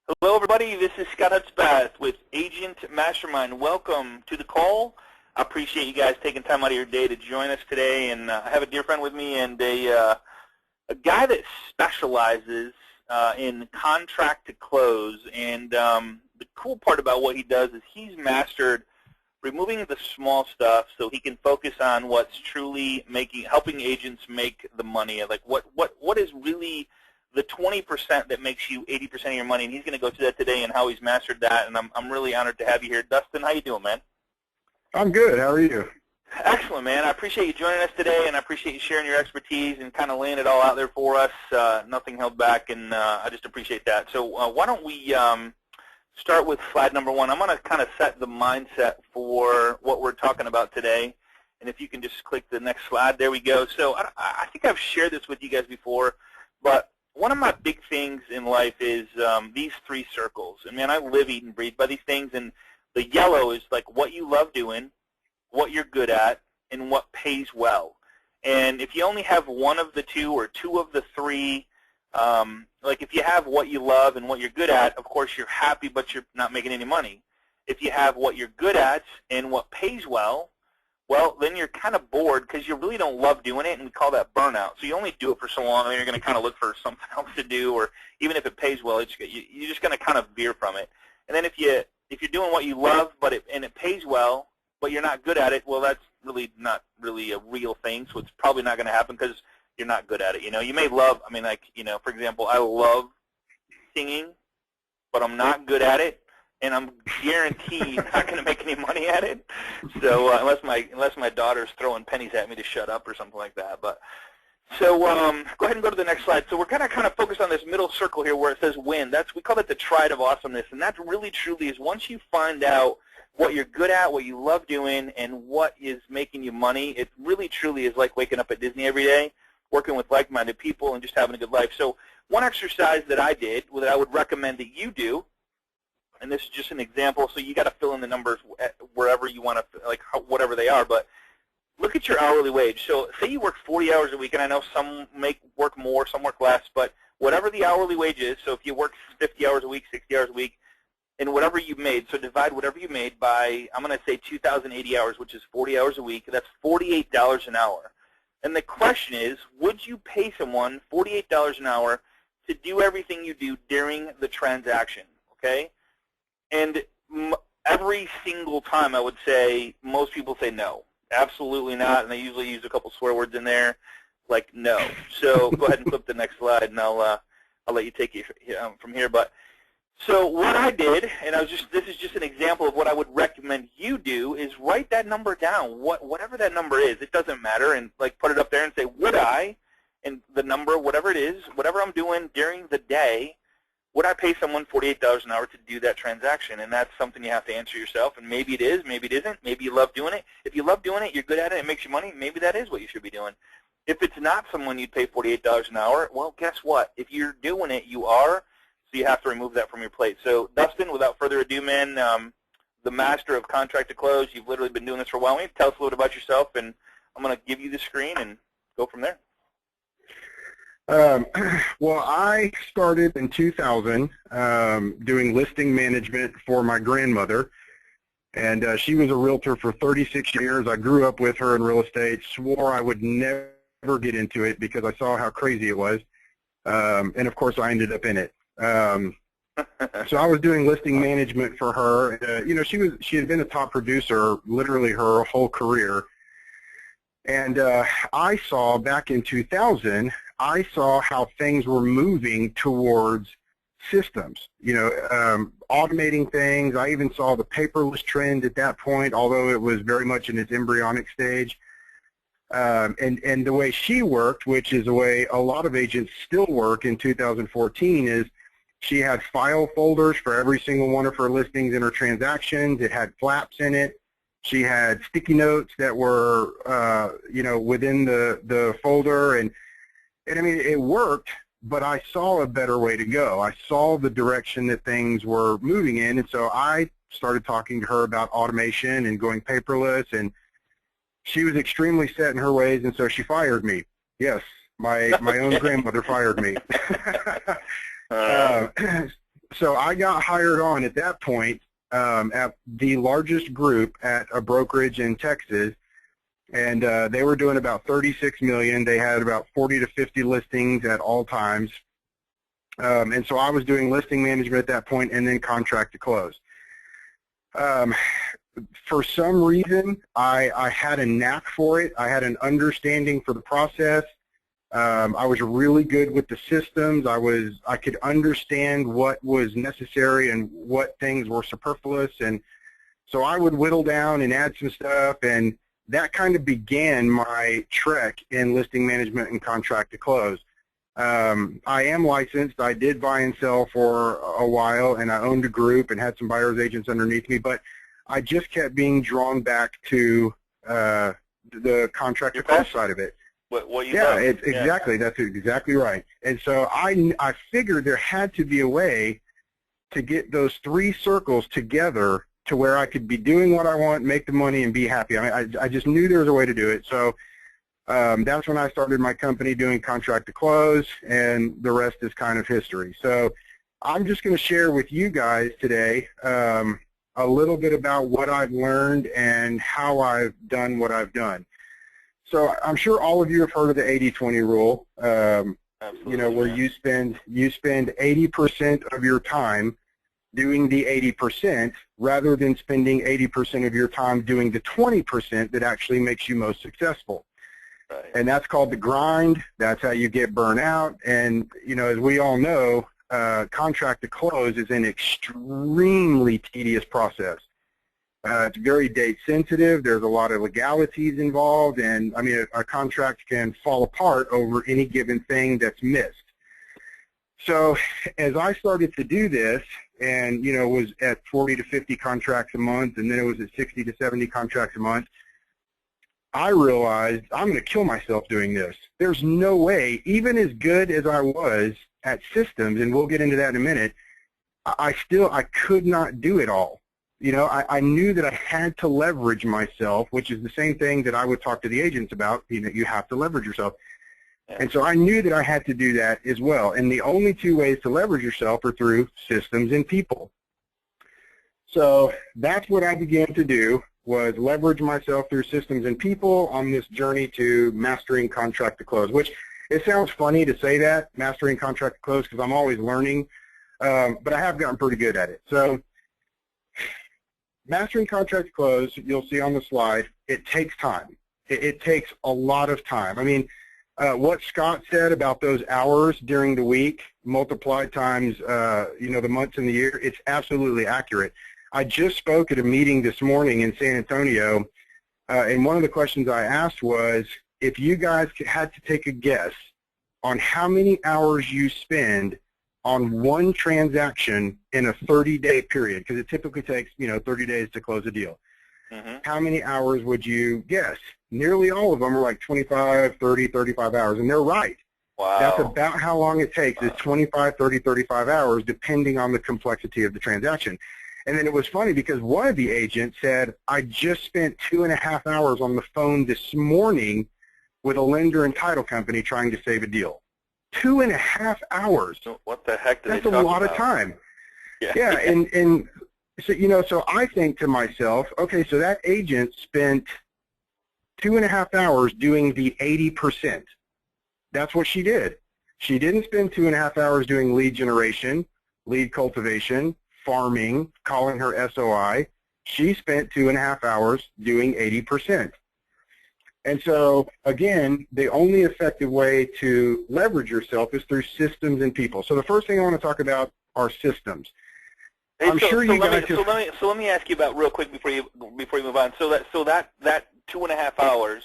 Hello, everybody. This is Scott Hutzbath with Agent Mastermind. Welcome to the call. I appreciate you guys taking time out of your day to join us today. And I have a dear friend with me and a guy that specializes in contract to close. And the cool part about what he does is he's mastered removing the small stuff so he can focus on what's truly helping agents make the money. Like what is really the 20% that makes you 80% of your money, and he's going to go through that today and how he's mastered that, and I'm really honored to have you here. Dustin, how you doing, man? I'm good. How are you? Excellent, man. I appreciate you joining us today, and I appreciate you sharing your expertise and kind of laying it all out there for us. Nothing held back, and I just appreciate that. So why don't we start with slide number one. I'm going to kind of set the mindset for what we're talking about today, and if you can just click the next slide. There we go. So I think I've shared this with you guys before, but one of my big things in life is these three circles. And, man, I live, eat, and breathe by these things. And the yellow is like what you love doing, what you're good at, and what pays well. And if you only have one of the two or two of the three, like if you have what you love and what you're good at, of course you're happy, but you're not making any money. If you have what you're good at and what pays well, then you're kind of bored because you really don't love doing it, and we call that burnout. So you only do it for so long, and then you're going to kind of look for something else to do, or even if it pays well, you're just going to kind of veer from it. And then if you're doing what you love, and it pays well, but you're not good at it, well, that's really not really a real thing. So it's probably not going to happen because you're not good at it. You know, you may love. I mean, like for example, I love singing, but I'm not good at it. And I'm guaranteed not going to make any money at it. So unless my daughter's throwing pennies at me to shut up or something like that. But so go ahead and go to the next slide. So we're going to kind of focus on this middle circle here where it says win. We call it the triad of awesomeness, and that really truly is once you find out what you're good at, what you love doing, and what is making you money. It really truly is like waking up at Disney every day, working with like-minded people, and just having a good life. So one exercise that I did that I would recommend that you do. And this is just an example, so you got to fill in the numbers wherever you want to, like whatever they are. But look at your hourly wage. So say you work 40 hours a week, and I know some work more, some work less, but whatever the hourly wage is, so if you work 50 hours a week, 60 hours a week, and whatever you made, so divide whatever you made by, I'm going to say 2,080 hours, which is 40 hours a week. That's $48 an hour. And the question is, would you pay someone $48 an hour to do everything you do during the transaction, okay? And every single time I would say, most people say no, absolutely not, and they usually use a couple swear words in there, like no. So go ahead and flip the next slide, and I'll let you take it from here. But so what I did, and this is just an example of what I would recommend you do, is write that number down, whatever that number is. It doesn't matter, and like put it up there and say, would I, and the number, whatever it is, whatever I'm doing during the day, would I pay someone $48 an hour to do that transaction? And that's something you have to answer yourself. And maybe it is, maybe it isn't. Maybe you love doing it. If you love doing it, you're good at it, it makes you money, maybe that is what you should be doing. If it's not someone you'd pay $48 an hour, well, guess what? If you're doing it, you are, so you have to remove that from your plate. So, Dustin, without further ado, man, the master of contract to close, you've literally been doing this for a while. Tell us a little bit about yourself, and I'm going to give you the screen and go from there. Well, I started in 2000 doing listing management for my grandmother, and she was a realtor for 36 years. I grew up with her in real estate, swore I would never get into it because I saw how crazy it was, and of course I ended up in it. So I was doing listing management for her. You know, she had been a top producer literally her whole career, and I saw back in 2000, I saw how things were moving towards systems, you know, automating things. I even saw the paperless trend at that point, although it was very much in its embryonic stage. And the way she worked, which is the way a lot of agents still work in 2014, is she had file folders for every single one of her listings and her transactions. It had flaps in it. She had sticky notes that were, you know, within the folder. And I mean, it worked, but I saw a better way to go. I saw the direction that things were moving in, and so I started talking to her about automation and going paperless, and she was extremely set in her ways, and so she fired me. Yes, my own grandmother fired me. So I got hired on at that point at the largest group at a brokerage in Texas, and they were doing about 36 million. They had about 40 to 50 listings at all times. And so I was doing listing management at that point and then contract to close. For some reason, I had a knack for it. I had an understanding for the process. I was really good with the systems. I could understand what was necessary and what things were superfluous. And so I would whittle down and add some stuff, and that kind of began my trek in listing management and contract to close. I am licensed. I did buy and sell for a while, and I owned a group and had some buyer's agents underneath me, but I just kept being drawn back to the contract to close side of it. What you yeah, love. exactly. That's exactly right. And so I figured there had to be a way to get those three circles together to where I could be doing what I want, make the money, and be happy. I mean, I just knew there was a way to do it. So that's when I started my company doing contract to close, and the rest is kind of history. So I'm just going to share with you guys today a little bit about what I've learned and how I've done what I've done. So I'm sure all of you have heard of the 80-20 rule, you know, where you spend 80% of your time doing the 80% rather than spending 80% of your time doing the 20% that actually makes you most successful. Right. And that's called the grind. That's how you get burnt out. And, you know, as we all know, contract to close is an extremely tedious process. It's very date sensitive. There's a lot of legalities involved, and I mean, a contract can fall apart over any given thing that's missed. So as I started to do this, and you know, was at 40 to 50 contracts a month, and then it was at 60 to 70 contracts a month, I realized I'm going to kill myself doing this. There's no way, even as good as I was at systems, and we'll get into that in a minute, I could not do it all. You know, I knew that I had to leverage myself, which is the same thing that I would talk to the agents about. You know, you have to leverage yourself. And so I knew that I had to do that as well. And the only two ways to leverage yourself are through systems and people. So that's what I began to do, was leverage myself through systems and people on this journey to mastering contract to close, which it sounds funny to say that, mastering contract to close, because I'm always learning, but I have gotten pretty good at it. So mastering contract to close, you'll see on the slide, it takes time. It takes a lot of time. I mean, what Scott said about those hours during the week multiplied times, you know, the months in the year, it's absolutely accurate. I just spoke at a meeting this morning in San Antonio, and one of the questions I asked was, if you guys had to take a guess on how many hours you spend on one transaction in a 30-day period, because it typically takes, you know, 30 days to close a deal. How many hours would you guess? Nearly all of them are like 25, 30, 35 hours, and they're right. Wow. That's about how long it takes, is 25, 30, 35 hours, depending on the complexity of the transaction. And then it was funny because one of the agents said, I just spent 2.5 hours on the phone this morning with a lender and title company trying to save a deal. 2.5 hours. So what the heck did That's they talk a lot about? of time. Yeah. And so, you know, so I think to myself, okay, so that agent spent 2.5 hours doing the 80%. That's what she did. She didn't spend 2.5 hours doing lead generation, lead cultivation, farming, calling her SOI. She spent 2.5 hours doing 80%. And so, again, the only effective way to leverage yourself is through systems and people. So the first thing I want to talk about are systems. Hey, I'm sure you guys have... So let me ask you about real quick before you move on. So that 2.5 hours,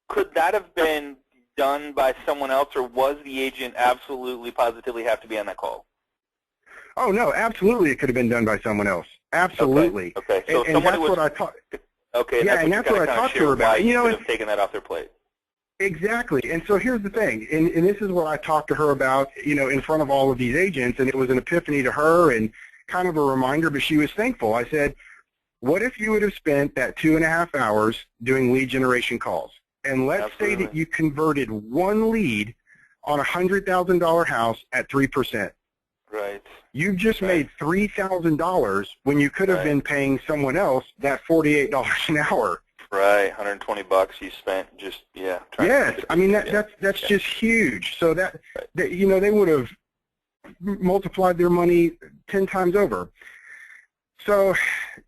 could that have been done by someone else, or was the agent absolutely positively have to be on that call? Oh no, absolutely, it could have been done by someone else. Absolutely. Okay. So and that's what I taught. Okay. Yeah, and that's what I talked to her about. You know, have taken that off their plate. Exactly. And so here's the thing, and this is what I talked to her about, you know, in front of all of these agents, and it was an epiphany to her and kind of a reminder, but she was thankful. I said, what if you would have spent that 2.5 hours doing lead generation calls? And let's say that you converted one lead on a $100,000 house at 3%. Right. You've just made $3,000 when you could have been paying someone else that $48 an hour. Right, 120 bucks you spent just Yes, I mean that's just huge. So that you know, they would have multiplied their money 10 times over. So,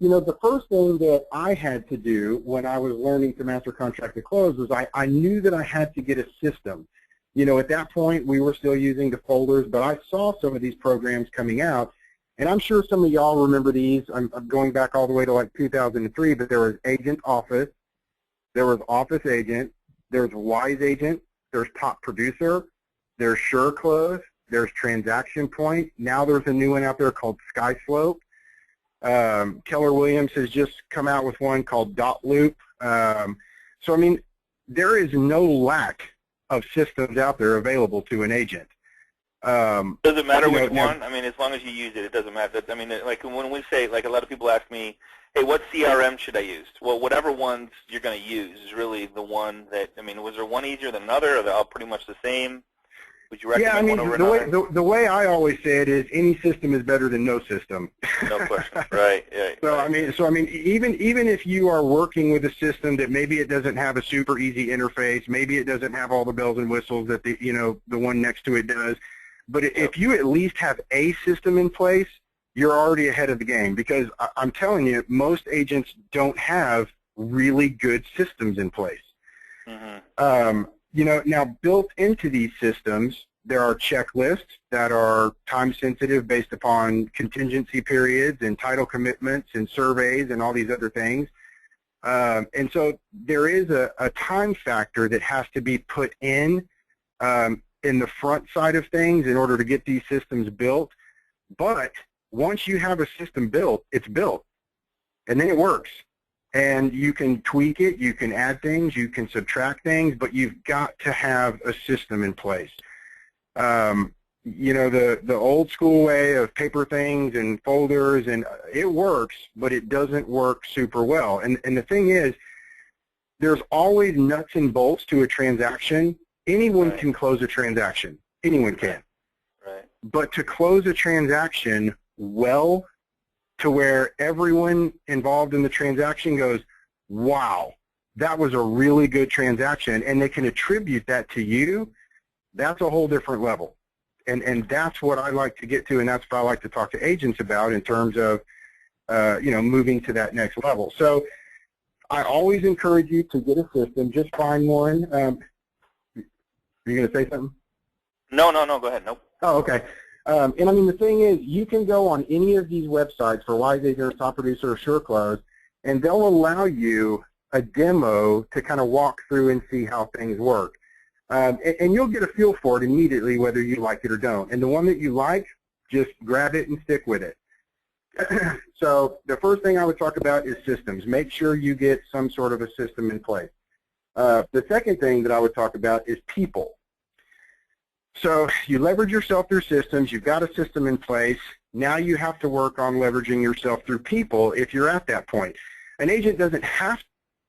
you know, the first thing that I had to do when I was learning to master contract to close was I knew that I had to get a system. You know, at that point we were still using the folders, but I saw some of these programs coming out, and I'm sure some of y'all remember these. I'm going back all the way to like 2003, but there was Agent Office, there was Office Agent, there's Wise Agent, there's Top Producer, there's SureClose, there's Transaction Point. Now there's a new one out there called SkySlope. Keller Williams has just come out with one called Dot Loop. So, I mean, there is no lack of systems out there available to an agent. Does it matter which one? I mean, as long as you use it, it doesn't matter. I mean, like when we say, like a lot of people ask me, hey, what CRM should I use? Well, whatever ones you're going to use is really the one that, I mean, was there one easier than another, or they're all pretty much the same? Would you recommend one over another? The way I always say it is any system is better than no system. No question. Right. Yeah. So I mean, even if you are working with a system that maybe it doesn't have a super easy interface, maybe it doesn't have all the bells and whistles that the one next to it does, but if you at least have a system in place, you're already ahead of the game, because I'm telling you, most agents don't have really good systems in place. Mm-hmm. You know, now built into these systems, there are checklists that are time sensitive based upon contingency periods and title commitments and surveys and all these other things. And so there is a time factor that has to be put in the front side of things in order to get these systems built. But once you have a system built, it's built, and then it works. And you can tweak it, you can add things, you can subtract things, but you've got to have a system in place. You know, the old school way of paper things and folders, and it works, but it doesn't work super well. And the thing is, there's always nuts and bolts to a transaction. Anyone can close a transaction. Anyone can. Right. But to close a transaction well, to where everyone involved in the transaction goes, wow, that was a really good transaction, and they can attribute that to you, that's a whole different level. And that's what I like to get to, and that's what I like to talk to agents about in terms of, you know, moving to that next level. So I always encourage you to get a system. Just find one. Are you going to say something? No, go ahead. Nope. Oh, okay. And I mean, the thing is, you can go on any of these websites for Wise Agent, Top Producer, or SureClose, and they'll allow you a demo to kind of walk through and see how things work. And you'll get a feel for it immediately, whether you like it or don't. And the one that you like, just grab it and stick with it. So the first thing I would talk about is systems. Make sure you get some sort of a system in place. The second thing that I would talk about is people. So you leverage yourself through systems. You've got a system in place. Now you have to work on leveraging yourself through people if you're at that point. An agent doesn't have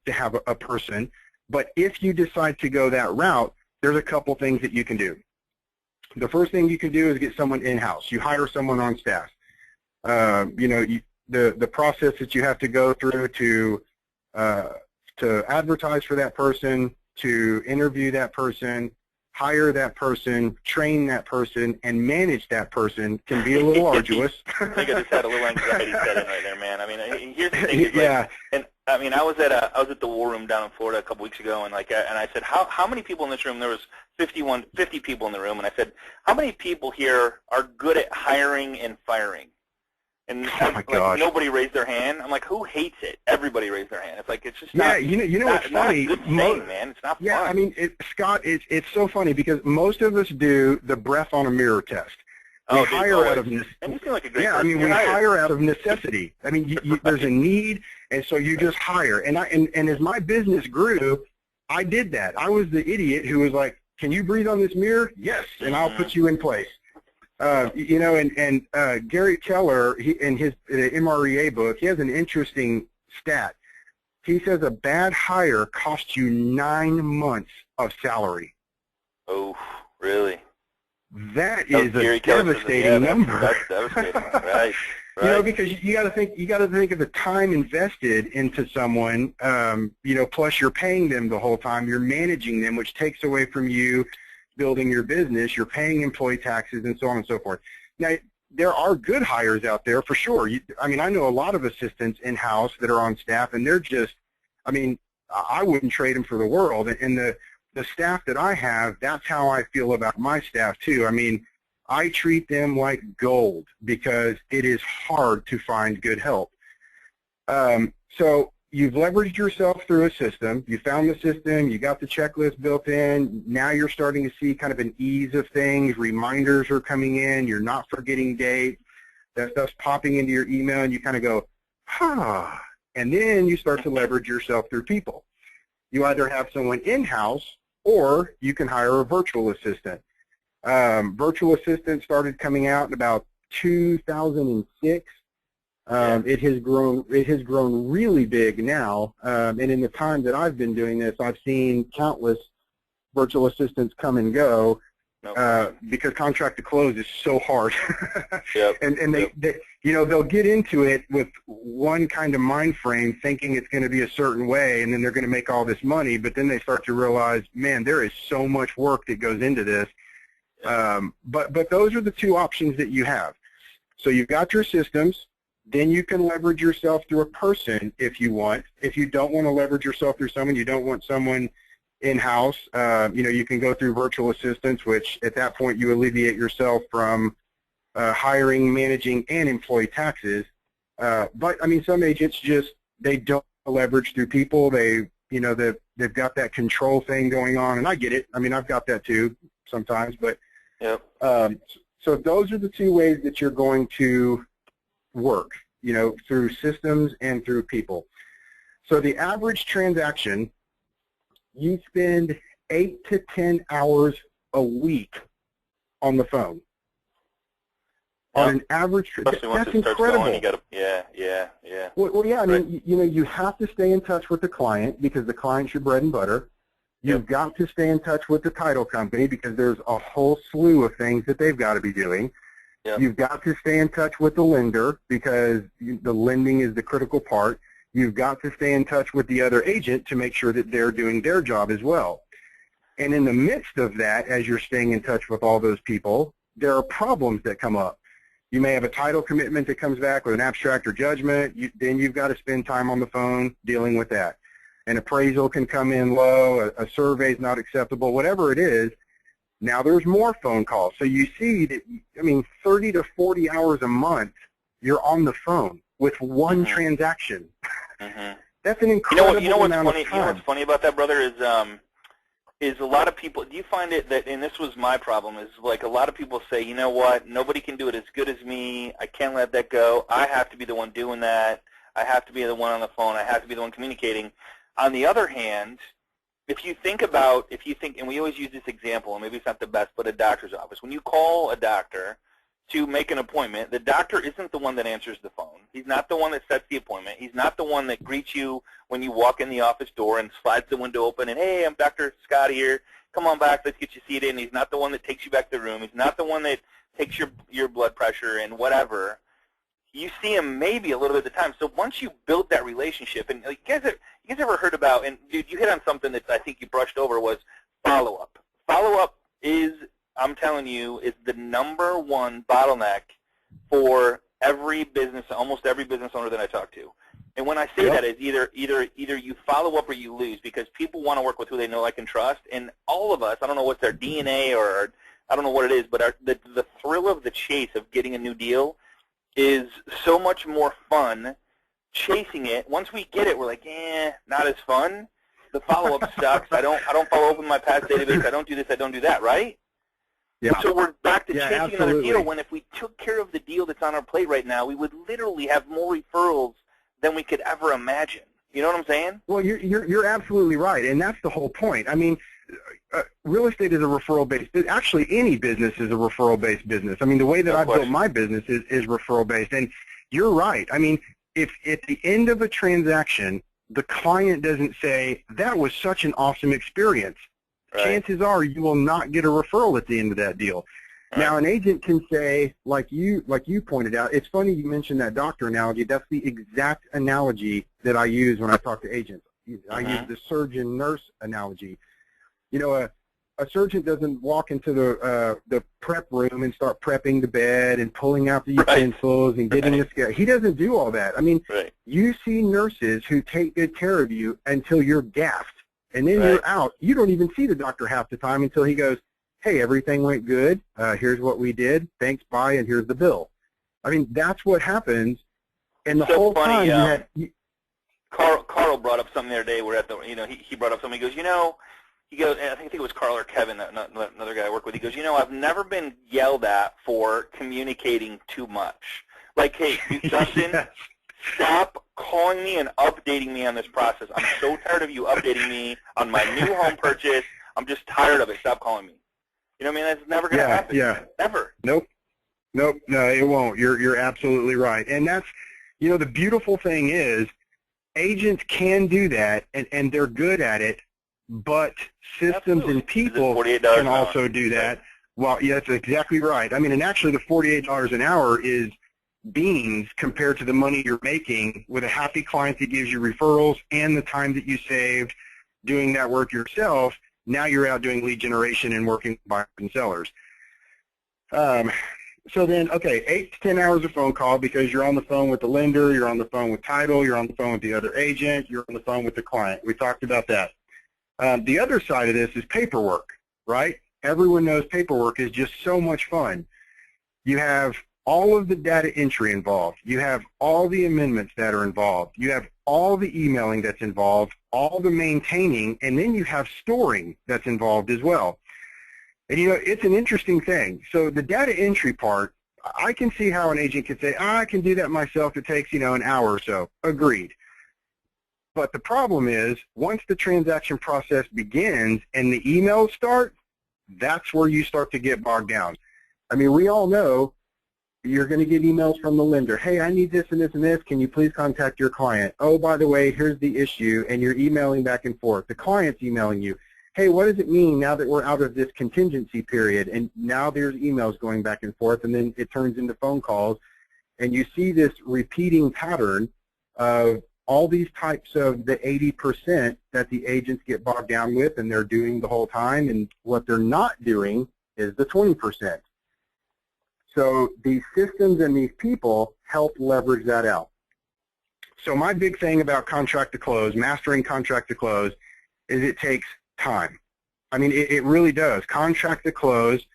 to have a person, but if you decide to go that route, there's a couple things that you can do. The first thing you can do is get someone in-house. You hire someone on staff. You know, the process that you have to go through to advertise for that person, to interview that person, hire that person, train that person, and manage that person can be a little arduous. I think I just had a little anxiety set in right there, man. I mean, here's the thing. Like, and I mean, I was at the War Room down in Florida a couple weeks ago, and I said, how many people in this room? There was 50 people in the room, and I said, how many people here are good at hiring and firing? And nobody raised their hand. I'm like, who hates it? Everybody raised their hand. It's like, it's just not. Yeah, you know what's funny? Not a good thing, man. It's not fun. Yeah, I mean, Scott, it's so funny because most of us do the breath on a mirror test. We hire out of necessity. And you seem like a great person. I mean, we hire out of necessity. I mean, there's a need, and so you just hire. And as my business grew, I did that. I was the idiot who was like, can you breathe on this mirror? Yes, and I'll put you in place. You know, and Gary Keller, in his MREA book, he has an interesting stat. He says a bad hire costs you 9 months of salary. Oh, really? that is a devastating number. That's devastating, right? You know, because you got to think of the time invested into someone, you know, plus you're paying them the whole time, you're managing them, which takes away from you building your business, you're paying employee taxes and so on and so forth. Now, there are good hires out there for sure. I mean, I know a lot of assistants in-house that are on staff, and they're just, I mean, I wouldn't trade them for the world. And the staff that I have, that's how I feel about my staff too. I mean, I treat them like gold because it is hard to find good help. So you've leveraged yourself through a system. You found the system. You got the checklist built in. Now you're starting to see kind of an ease of things. Reminders are coming in. You're not forgetting dates. That stuff's popping into your email, and you kind of go, huh. And then you start to leverage yourself through people. You either have someone in-house, or you can hire a virtual assistant. Virtual assistants started coming out in about 2006. It has grown really big now, and in the time that I've been doing this, I've seen countless virtual assistants come and go because contract to close is so hard. And they, you know, they'll get into it with one kind of mind frame, thinking it's going to be a certain way, and then they're going to make all this money. But then they start to realize, man, there is so much work that goes into this. But those are the two options that you have. So you've got your systems. Then you can leverage yourself through a person if you want. If you don't want to leverage yourself through someone, you don't want someone in-house, you know, you can go through virtual assistants, which at that point you alleviate yourself from hiring, managing, and employee taxes. But, I mean, some agents just, they don't leverage through people. They, you know, they've got that control thing going on, and I get it. I mean, I've got that too sometimes. But so those are the two ways that you're going to work, you know, through systems and through people. So the average transaction, you spend 8 to 10 hours a week on the phone. On an average, that's incredible. Going, you gotta, yeah. Well, yeah, I mean, you know, you have to stay in touch with the client because the client's your bread and butter. You've got to stay in touch with the title company because there's a whole slew of things that they've got to be doing. You've got to stay in touch with the lender because the lending is the critical part. You've got to stay in touch with the other agent to make sure that they're doing their job as well. And in the midst of that, as you're staying in touch with all those people, there are problems that come up. You may have a title commitment that comes back with an abstract or judgment. Then you've got to spend time on the phone dealing with that. An appraisal can come in low, a survey is not acceptable, whatever it is. Now there's more phone calls. So you see that, I mean, 30 to 40 hours a month, you're on the phone with one transaction. That's an incredible amount of time. You know what's funny about that, brother, is a lot of people, do you find it that, and this was my problem, is like a lot of people say, you know what, nobody can do it as good as me. I can't let that go. I have to be the one doing that. I have to be the one on the phone. I have to be the one communicating. On the other hand, if you think, and we always use this example, and maybe it's not the best, but a doctor's office. When you call a doctor to make an appointment, the doctor isn't the one that answers the phone. He's not the one that sets the appointment. He's not the one that greets you when you walk in the office door and slides the window open and, hey, I'm Dr. Scott here. Come on back. Let's get you seated. And he's not the one that takes you back to the room. He's not the one that takes your blood pressure and whatever. You see him maybe a little bit at the time. So once you build that relationship, and you guys ever heard about, and dude, you hit on something that I think you brushed over, was follow-up. Follow-up is, I'm telling you, is the #1 bottleneck for every business, almost every business owner that I talk to. And when I say that, is either you follow up or you lose, because people want to work with who they know, like, and trust. And all of us, I don't know what's their DNA or I don't know what it is, but the thrill of the chase of getting a new deal is so much more fun chasing it. Once we get it, we're like, not as fun. The follow-up sucks. I don't follow up in my past database. I don't do this. I don't do that, right? Yeah. So we're back to chasing absolutely. another deal, when if we took care of the deal that's on our plate right now, we would literally have more referrals than we could ever imagine. You know what I'm saying? Well, you're absolutely right, and that's the whole point. I mean, real estate is a referral-based business. Actually, any business is a referral-based business. I mean, the way that I built my business is referral-based. And you're right. I mean, if at the end of a transaction, the client doesn't say, that was such an awesome experience, chances are you will not get a referral at the end of that deal. Now, an agent can say, like you pointed out, it's funny you mentioned that doctor analogy. That's the exact analogy that I use when I talk to agents. I use the surgeon-nurse analogy. You know, a surgeon doesn't walk into the prep room and start prepping the bed and pulling out the utensils and getting the scale. He doesn't do all that. I mean, you see nurses who take good care of you until you're gaffed, and then you're out. You don't even see the doctor half the time until he goes, hey, everything went good. Here's what we did. Thanks, bye, and here's the bill. I mean, that's what happens. And the whole time you had... Carl brought up something the other day. We're at the, he brought up something. He goes, he goes, and I think it was Carl or Kevin, another guy I work with. He goes, I've never been yelled at for communicating too much. Like, hey, Justin, stop calling me and updating me on this process. I'm so tired of you updating me on my new home purchase. I'm just tired of it. Stop calling me. You know what I mean? That's never going to happen. Yeah. Never. Nope. No, it won't. You're absolutely right. And that's, the beautiful thing is agents can do that, and they're good at it, but systems and people can also do that. Well, yeah, that's exactly right. I mean, and actually the $48 an hour is beans compared to the money you're making with a happy client that gives you referrals and the time that you saved doing that work yourself. Now you're out doing lead generation and working with buyers and sellers. So then, okay, 8 to 10 hours of phone call because you're on the phone with the lender, you're on the phone with title, you're on the phone with the other agent, you're on the phone with the client. We talked about that. The other side of this is paperwork, right? Everyone knows paperwork is just so much fun. You have all of the data entry involved. You have all the amendments that are involved. You have all the emailing that's involved, all the maintaining, and then you have storing that's involved as well. And, it's an interesting thing. So the data entry part, I can see how an agent could say, I can do that myself. It takes, an hour or so. Agreed. But the problem is, once the transaction process begins and the emails start, that's where you start to get bogged down. I mean, we all know you're going to get emails from the lender. Hey, I need this and this and this. Can you please contact your client? Oh, by the way, here's the issue. And you're emailing back and forth. The client's emailing you. Hey, what does it mean now that we're out of this contingency period? And now there's emails going back and forth, and then it turns into phone calls. And you see this repeating pattern of all these types of the 80% that the agents get bogged down with, and they're doing the whole time. And what they're not doing is the 20%. So these systems and these people help leverage that out. So my big thing about contract to close, mastering contract to close, is it takes time. I mean, it really does. Contract to close,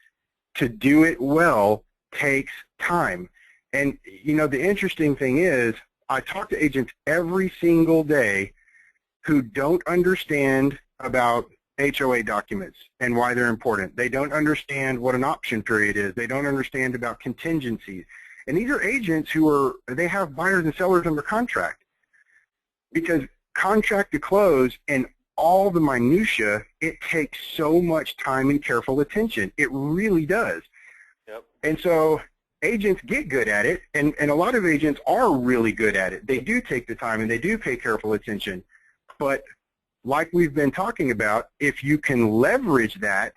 to do it well, takes time. And, the interesting thing is, I talk to agents every single day who don't understand about HOA documents and why they're important. They don't understand what an option period is. They don't understand about contingencies. And these are agents who they have buyers and sellers under contract. Because contract to close and all the minutia, it takes so much time and careful attention. It really does. Yep. And so agents get good at it, and a lot of agents are really good at it. They do take the time and they do pay careful attention. But like we've been talking about, if you can leverage that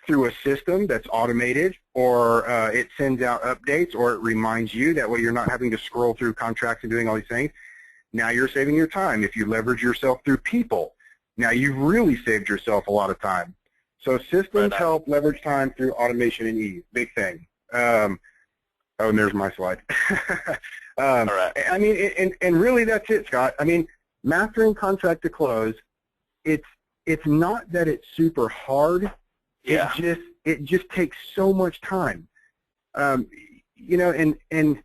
through a system that's automated, or it sends out updates, or it reminds you, that way you're not having to scroll through contracts and doing all these things, now you're saving your time. If you leverage yourself through people, now you've really saved yourself a lot of time. So systems help leverage time through automation and ease. Big thing. Oh, and there's my slide. All right. I mean, and really that's it, Scott. I mean, mastering contract to close, it's not that it's super hard. Yeah. It just takes so much time. And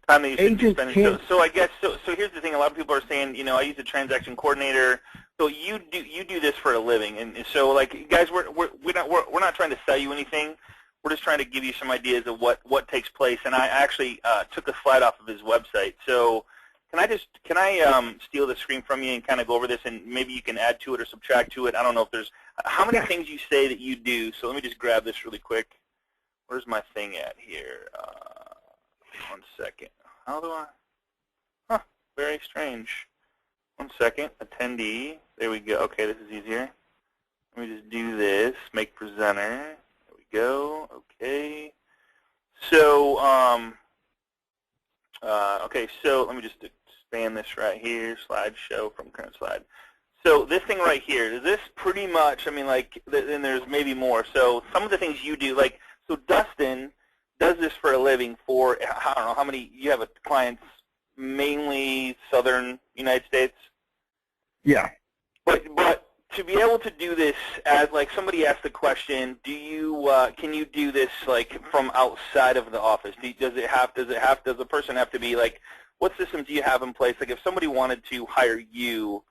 time that you should be agents spending. can't. So I guess so here's the thing. A lot of people are saying, I use a transaction coordinator. So you do this for a living, and so like guys, we're not trying to sell you anything. We're just trying to give you some ideas of what takes place. And I actually took a slide off of his website. So can I steal the screen from you and kind of go over this, and maybe you can add to it or subtract to it? I don't know if there's how many things you say that you do. So let me just grab this really quick. Where's my thing at here? 1 second. How do I? Huh. Very strange. 1 second. Attendee. There we go. Okay, this is easier. Let me just do this. Make presenter. There we go. Okay. So, okay, so let me just expand this right here, slideshow from current slide. So this thing right here, is this pretty much, I mean, like, and there's maybe more. So some of the things you do, like, so Dustin does this for a living for, I don't know, how many, you have clients mainly southern United States? Yeah. But to be able to do this, as like somebody asked the question, do you can you do this like from outside of the office? Does the person have to be like, what system do you have in place? Like if somebody wanted to hire you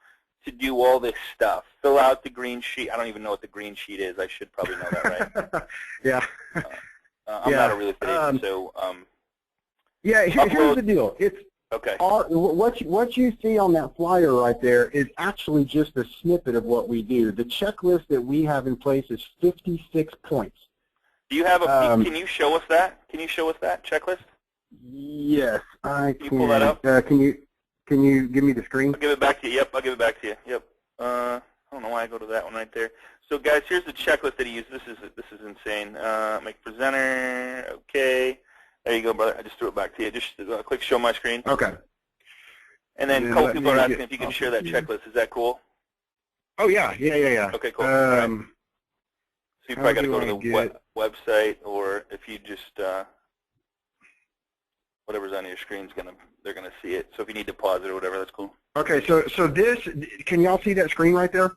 to do all this stuff, fill out the green sheet. I don't even know what the green sheet is. I should probably know that, right? Yeah. I'm not a real estate agent, so yeah. Here's the deal. It's okay. What you see on that flyer right there is actually just a snippet of what we do. The checklist that we have in place is 56 points. Do you have a? Can you show us that? Can you show us that checklist? Yes, I can. Can you pull that up? Can you give me the screen? I'll give it back to you. Yep, I'll give it back to you. Yep. I don't know why I go to that one right there. So guys, here's the checklist that he used. This is insane. Make presenter. Okay. There you go, brother. I just threw it back to you. Just click show my screen. Okay. And then a couple people are asking if you can share that checklist. Is that cool? Oh yeah. Okay, cool. Right. So you probably got to go to the website, or if you just whatever's on your screen they're gonna see it. So if you need to pause it or whatever, that's cool. Okay, so this, can y'all see that screen right there?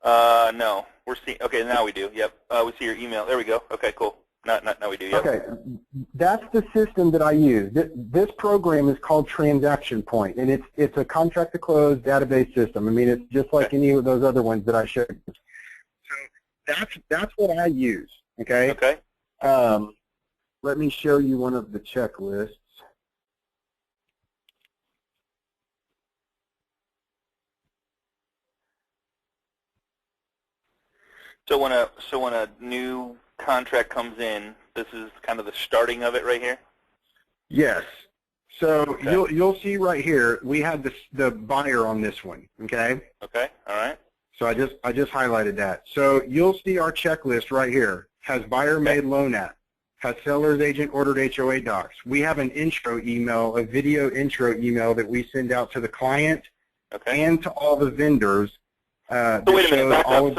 No, we're seeing. Okay, now we do. Yep, we see your email. There we go. Okay, cool. Now we do. Yep. Okay, that's the system that I use. This program is called Transaction Point, and it's a contract to close database system. I mean, it's just like any of those other ones that I showed you. So that's what I use. Okay. Okay. Let me show you one of the checklists. So when a new contract comes in, this is kind of the starting of it right here? Yes. So okay. you'll see right here we have the buyer on this one. Okay. Okay. All right. So I just highlighted that. So you'll see our checklist right here. Has buyer made loan app? Has seller's agent ordered HOA docs? We have an intro email, a video intro email that we send out to the client and to all the vendors. So wait a minute, back up.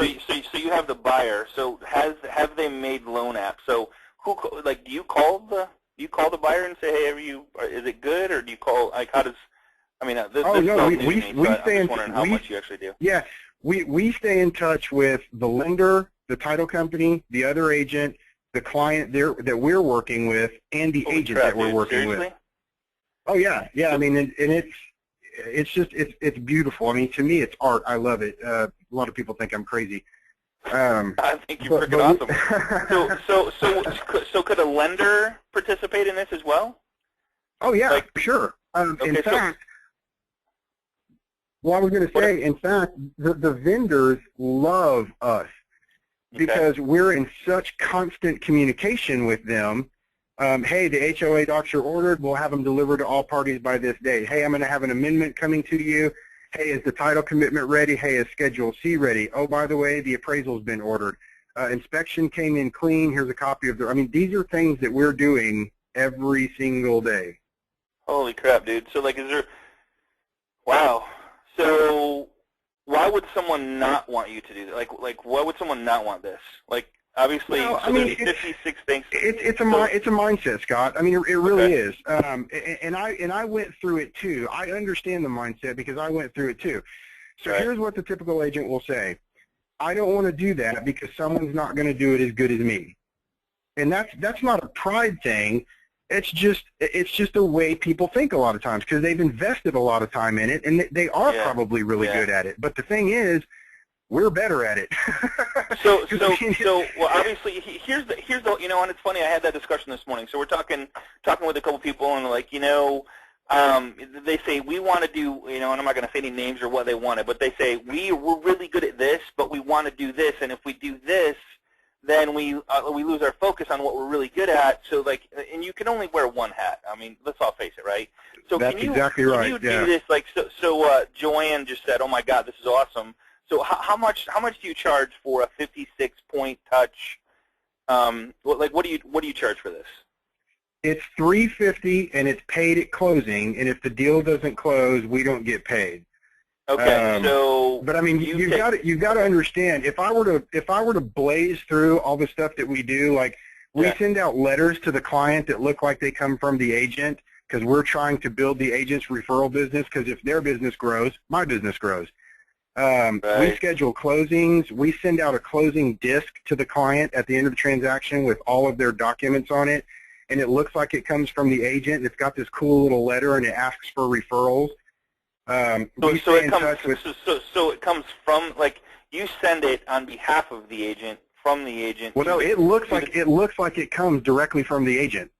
So you have the buyer. So have they made loan app? So who, like, do you call the buyer and say, hey, is it good, or do you call, like, how does, I mean, this no, we stay in, wondering how much you actually do. Yeah, we stay in touch with the lender, the title company, the other agent, the client there that we're working with, and the agent that we're working with. Oh yeah. I mean, and it's beautiful. I mean, to me, it's art. I love it. A lot of people think I'm crazy. I think you're freaking awesome. So could a lender participate in this as well? Oh yeah, like, sure. In fact, well, I was going to say, in fact, the vendors love us. Because we're in such constant communication with them. Hey, the HOA docs are ordered. We'll have them delivered to all parties by this date. Hey, I'm going to have an amendment coming to you. Hey, is the title commitment ready? Hey, is Schedule C ready? Oh, by the way, the appraisal's been ordered. Inspection came in clean. Here's a copy of I mean, these are things that we're doing every single day. Holy crap, dude. So, like, wow. So why would someone not want you to do that? Like, why would someone not want this? Like, obviously, well, so I mean, 56 things. It's a mindset, Scott. I mean, it really is. And I went through it too. I understand the mindset because I went through it too. So here's what the typical agent will say: I don't want to do that because someone's not going to do it as good as me. And that's not a pride thing. It's just a way people think a lot of times because they've invested a lot of time in it, and they are probably really good at it. But the thing is, we're better at it. so well, obviously, here's the and it's funny. I had that discussion this morning. So we're talking with a couple people, and like, they say we want to do, and I'm not going to say any names or what they wanted, but they say we're really good at this, but we want to do this, and if we do this, then we lose our focus on what we're really good at. So like, and you can only wear one hat. I mean, let's all face it, right? So that's exactly right. Can you do this? Like, so Joanne just said, "Oh my God, this is awesome." So how much do you charge for a 56-point touch? Like, what do you charge for this? It's $350 and it's paid at closing, and if the deal doesn't close, we don't get paid. Okay, but I mean, you've got to understand, if I were to blaze through all the stuff that we do, like we send out letters to the client that look like they come from the agent, because we're trying to build the agent's referral business, because if their business grows, my business grows. We schedule closings. We send out a closing disc to the client at the end of the transaction with all of their documents on it, and it looks like it comes from the agent. It's got this cool little letter, and it asks for referrals. So it comes from, like, you send it on behalf of the agent, from the agent. Well, no, it looks like it comes directly from the agent.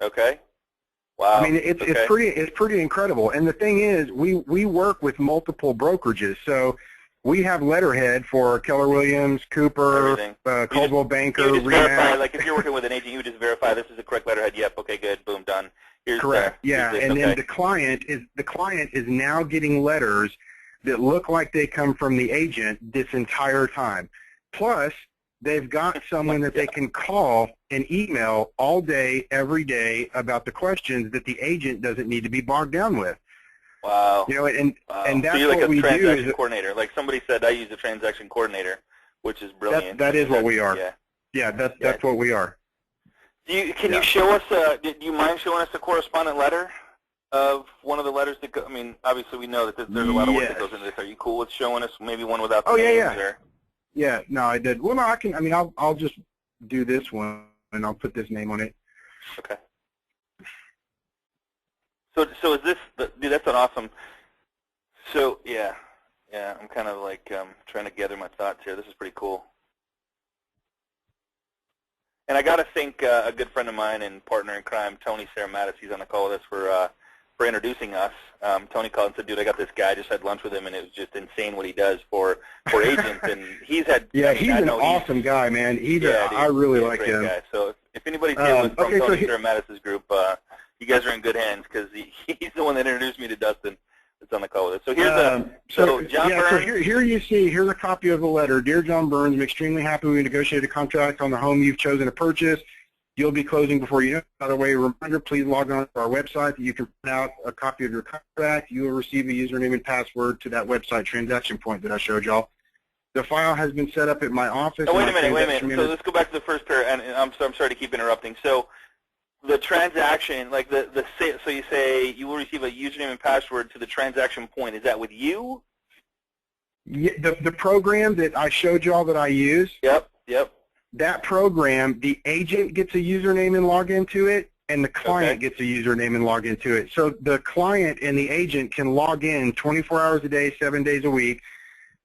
Okay. Wow. I mean, it's pretty incredible. And the thing is, we work with multiple brokerages. So we have letterhead for Keller Williams, Cooper, Coldwell Banker, you just verify, Remax. like if you're working with an agent, you would just verify this is the correct letterhead. Yep. Okay. Good. Boom. Done. Here's correct. Yeah. And then the client is now getting letters that look like they come from the agent this entire time. Plus, they've got someone that they can call and email all day, every day about the questions that the agent doesn't need to be bogged down with. Wow. You know, and that's so you're like what we do. A transaction coordinator. Like somebody said, I use a transaction coordinator, which is brilliant. That is what we are. Yeah. That's what we are. Can you show us? Do you mind showing us a correspondent letter of one of the letters that? I mean, obviously we know that there's a lot of work that goes into this. Are you cool with showing us maybe one without the names? Or? Yeah, no, I did. Well, no, I can. I mean, I'll just do this one, and I'll put this name on it. Okay. So is this? Dude, that's an awesome. So yeah, I'm kind of like trying to gather my thoughts here. This is pretty cool. And I got to thank a good friend of mine and partner in crime, Tony Saramatis. He's on the call with us for introducing us. Tony called and said, dude, I got this guy. I just had lunch with him, and it was just insane what he does for agents. And he's had he's an awesome guy, man. I really like him. Guy. So if anybody's dealing with Tony Saramatis' group, you guys are in good hands, because he's the one that introduced me to Dustin. That's on the call with us. So here's John Burns. So here's a copy of the letter. Dear John Burns, I'm extremely happy we negotiated a contract on the home you've chosen to purchase. You'll be closing before you know. By the way, a reminder, please log on to our website that you can print out a copy of your contract. You will receive a username and password to that website transaction point that I showed y'all. The file has been set up at my office. Oh, wait a minute. So let's go back to the first pair, and I'm sorry to keep interrupting. So the transaction, like so you say you will receive a username and password to the transaction point. Is that with you? Yeah, the program that I showed y'all that I use. Yep. That program, the agent gets a username and log into it, and the client gets a username and log into it. So the client and the agent can log in 24 hours a day, 7 days a week.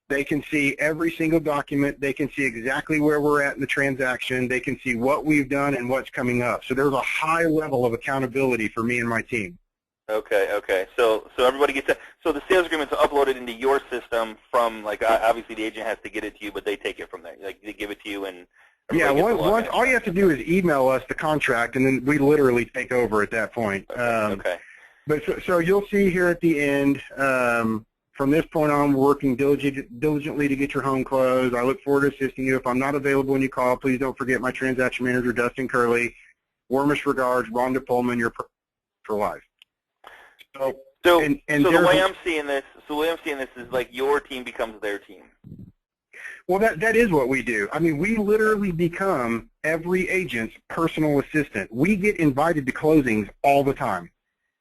They can see every single document. They can see exactly where we're at in the transaction. They can see what we've done and what's coming up. So there's a high level of accountability for me and my team. Okay. So everybody gets that. So the sales agreement's uploaded into your system from, like, obviously the agent has to get it to you, but they take it from there. Like, they give it to you, and once all you have to do is email us the contract, and then we literally take over at that point. Okay. But so you'll see here at the end, from this point on, we're working diligently to get your home closed. I look forward to assisting you. If I'm not available when you call, please don't forget my transaction manager, Dustin Warmest regards, Rhonda Pullman, your for life. So the way I'm seeing this, is like your team becomes their team. Well, that is what we do. I mean, we literally become every agent's personal assistant. We get invited to closings all the time.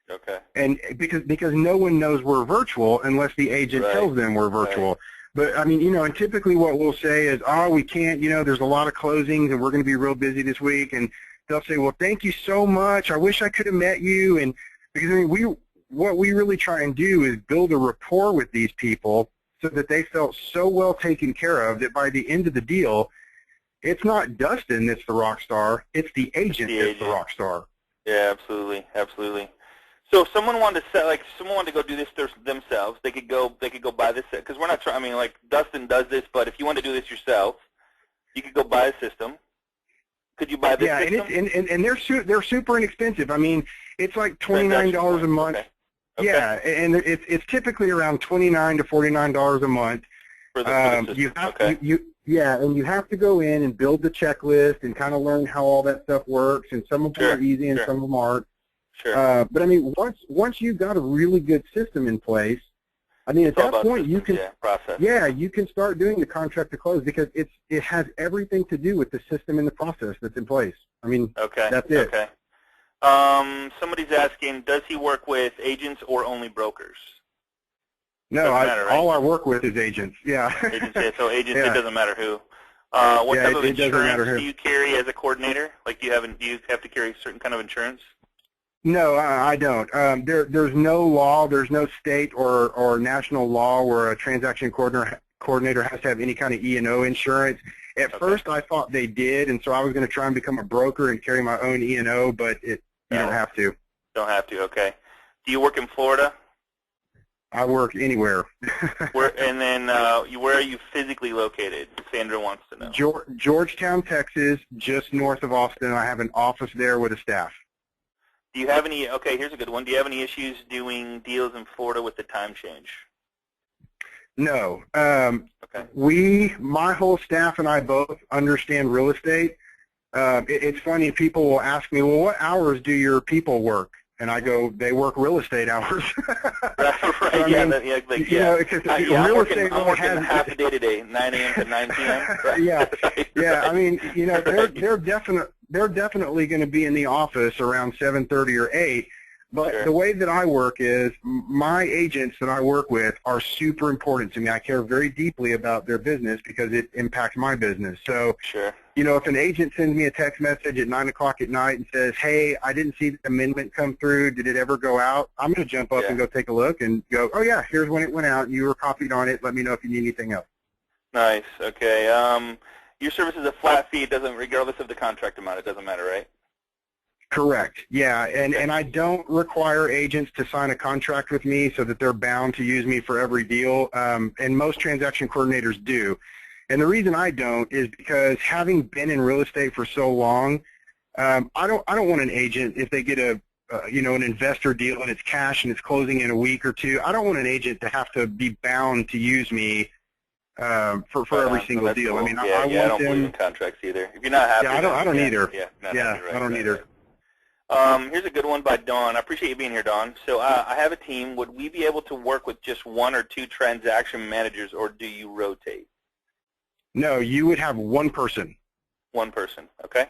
Okay. And because no one knows we're virtual unless the agent tells them we're virtual. Right. But I mean, and typically what we'll say is, we can't, there's a lot of closings and we're going to be real busy this week. And they'll say, well, thank you so much. I wish I could have met you. And because what we really try and do is build a rapport with these people so that they felt so well taken care of that by the end of the deal, it's not Dustin that's the rock star, it's the agent that's the rock star. Yeah, absolutely. So if someone wanted to go do this themselves, they could go buy this, because we're not trying. I mean, like, Dustin does this, but if you want to do this yourself, you could go buy a system. Could you buy this system? And they're super inexpensive. I mean, it's like $29 a month. Okay. Yeah, and it's typically around $29 to $49 a month. For the system. Yeah, and you have to go in and build the checklist and kind of learn how all that stuff works, and some of them are easy and some of them aren't. Sure. But I mean, once you've got a really good system in place, I mean, at that point you can, you can start doing the contract to close because it has everything to do with the system and the process that's in place. I mean, that's it. Okay. Somebody's asking, does he work with agents or only brokers? No, all I work with is agents. Yeah. Agents, so agents, it doesn't matter who. What type of insurance do you carry as a coordinator? Like, do you have to carry a certain kind of insurance? No, I don't. There's no law, there's no state or national law where a transaction coordinator has to have any kind of E&O insurance. At first, I thought they did, and so I was going to try and become a broker and carry my own E&O, but you don't have to. Don't have to. Okay. Do you work in Florida? I work anywhere. Where are you physically located? Sandra wants to know. Georgetown, Texas, just north of Austin. I have an office there with a staff. Do you have any, okay, here's a good one. Do you have any issues doing deals in Florida with the time change? No. My whole staff and I both understand real estate. It's funny, people will ask me, well, what hours do your people work? And I go, they work real estate hours. Right, I'm working half a day today, 9 a.m. to 9 p.m. Right? I mean, they're definitely going to be in the office around 7:30 or 8. But the way that I work is my agents that I work with are super important to me. I care very deeply about their business because it impacts my business. So, if an agent sends me a text message at 9 o'clock at night and says, hey, I didn't see the amendment come through, did it ever go out? I'm going to jump up and go take a look and go, oh, yeah, here's when it went out. You were copied on it. Let me know if you need anything else. Nice. Okay. Your service is a flat fee. It doesn't, regardless of the contract amount, it doesn't matter, right? Correct. Yeah, and I don't require agents to sign a contract with me so that they're bound to use me for every deal, and most transaction coordinators do. And the reason I don't is because having been in real estate for so long, I don't want an agent if they get an investor deal and it's cash and it's closing in a week or two. I don't want an agent to have to be bound to use me for every single deal. Cool. I mean, I don't believe in contracts either. If you're not happy, I don't either. I don't either. Here's a good one by Dawn. I appreciate you being here, Dawn. So I have a team. Would we be able to work with just 1 or 2 transaction managers, or do you rotate? No, you would have one person. One person, okay.